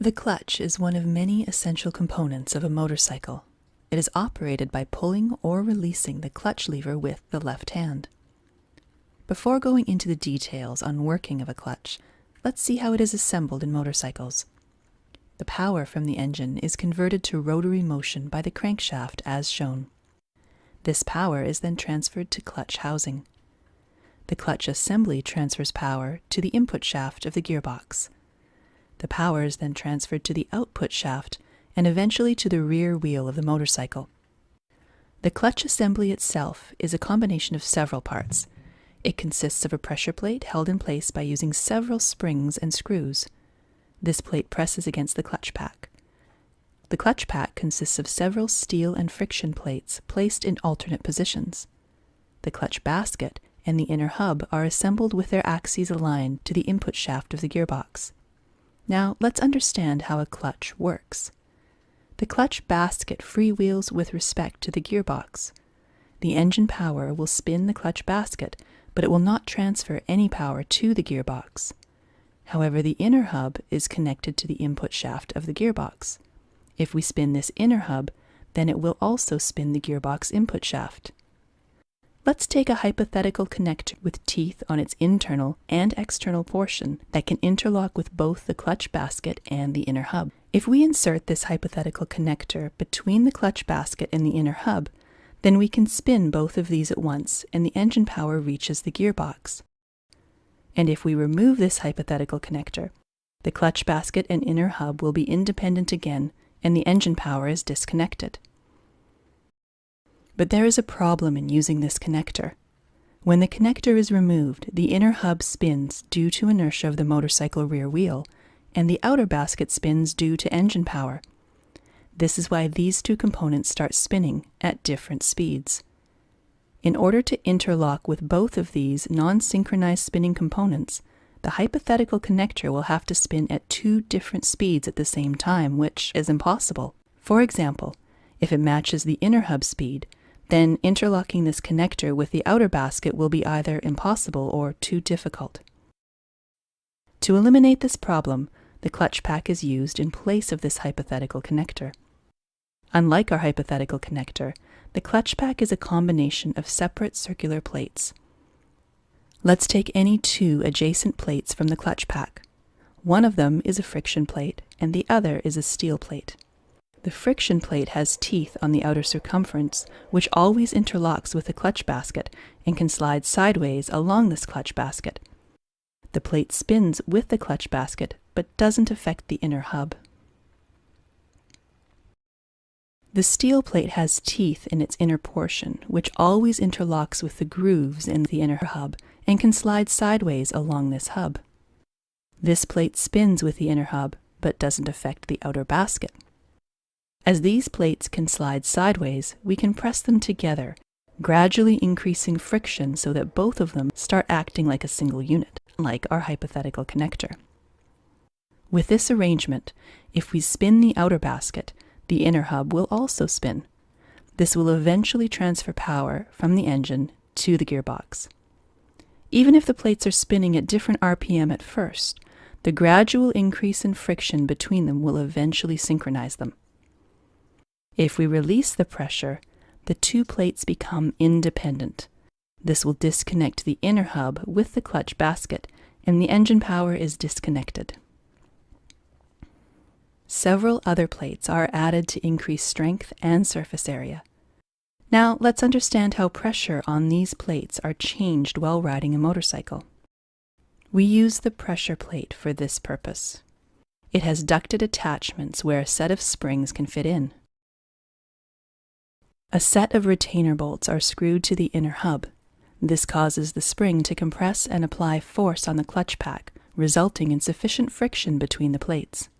The clutch is one of many essential components of a motorcycle. It is operated by pulling or releasing the clutch lever with the left hand. Before going into the details on working of a clutch, let's see how it is assembled in motorcycles. The power from the engine is converted to rotary motion by the crankshaft as shown. This power is then transferred to clutch housing. The clutch assembly transfers power to the input shaft of the gearbox. The power is then transferred to the output shaft and eventually to the rear wheel of the motorcycle. The clutch assembly itself is a combination of several parts. It consists of a pressure plate held in place by using several springs and screws. This plate presses against the clutch pack. The clutch pack consists of several steel and friction plates placed in alternate positions. The clutch basket and the inner hub are assembled with their axes aligned to the input shaft of the gearbox. Now let's understand how a clutch works. The clutch basket freewheels with respect to the gearbox. The engine power will spin the clutch basket, but it will not transfer any power to the gearbox. However, the inner hub is connected to the input shaft of the gearbox. If we spin this inner hub, then it will also spin the gearbox input shaft. Let's take a hypothetical connector with teeth on its internal and external portion that can interlock with both the clutch basket and the inner hub. If we insert this hypothetical connector between the clutch basket and the inner hub, then we can spin both of these at once and the engine power reaches the gearbox. And if we remove this hypothetical connector, the clutch basket and inner hub will be independent again and the engine power is disconnected. But there is a problem in using this connector. When the connector is removed, the inner hub spins due to inertia of the motorcycle rear wheel, and the outer basket spins due to engine power. This is why these two components start spinning at different speeds. In order to interlock with both of these non-synchronized spinning components, the hypothetical connector will have to spin at two different speeds at the same time, which is impossible. For example, if it matches the inner hub speed, then interlocking this connector with the outer basket will be either impossible or too difficult. To eliminate this problem, the clutch pack is used in place of this hypothetical connector. Unlike our hypothetical connector, the clutch pack is a combination of separate circular plates. Let's take any two adjacent plates from the clutch pack. One of them is a friction plate and the other is a steel plate. The friction plate has teeth on the outer circumference, which always interlocks with the clutch basket and can slide sideways along this clutch basket. The plate spins with the clutch basket, but doesn't affect the inner hub. The steel plate has teeth in its inner portion, which always interlocks with the grooves in the inner hub and can slide sideways along this hub. This plate spins with the inner hub, but doesn't affect the outer basket. As these plates can slide sideways, we can press them together, gradually increasing friction so that both of them start acting like a single unit, like our hypothetical connector. With this arrangement, if we spin the outer basket, the inner hub will also spin. This will eventually transfer power from the engine to the gearbox. Even if the plates are spinning at different RPM at first, the gradual increase in friction between them will eventually synchronize them. If we release the pressure, the two plates become independent. This will disconnect the inner hub with the clutch basket, and the engine power is disconnected. Several other plates are added to increase strength and surface area. Now let's understand how pressure on these plates are changed while riding a motorcycle. We use the pressure plate for this purpose. It has ducted attachments where a set of springs can fit in. A set of retainer bolts are screwed to the inner hub. This causes the spring to compress and apply force on the clutch pack, resulting in sufficient friction between the plates.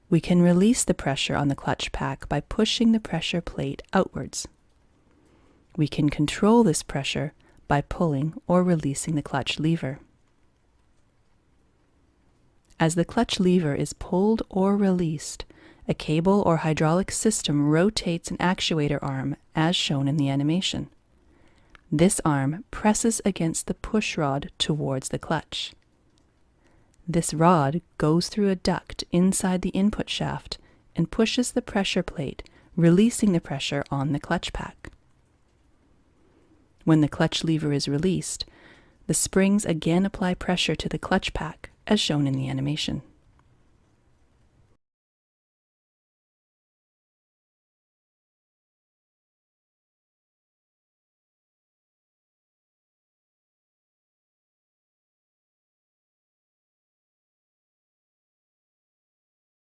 We can release the pressure on the clutch pack by pushing the pressure plate outwards. We can control this pressure by pulling or releasing the clutch lever. As the clutch lever is pulled or released, a cable or hydraulic system rotates an actuator arm as shown in the animation. This arm presses against the push rod towards the clutch. This rod goes through a duct inside the input shaft and pushes the pressure plate, releasing the pressure on the clutch pack. When the clutch lever is released, the springs again apply pressure to the clutch pack, as shown in the animation.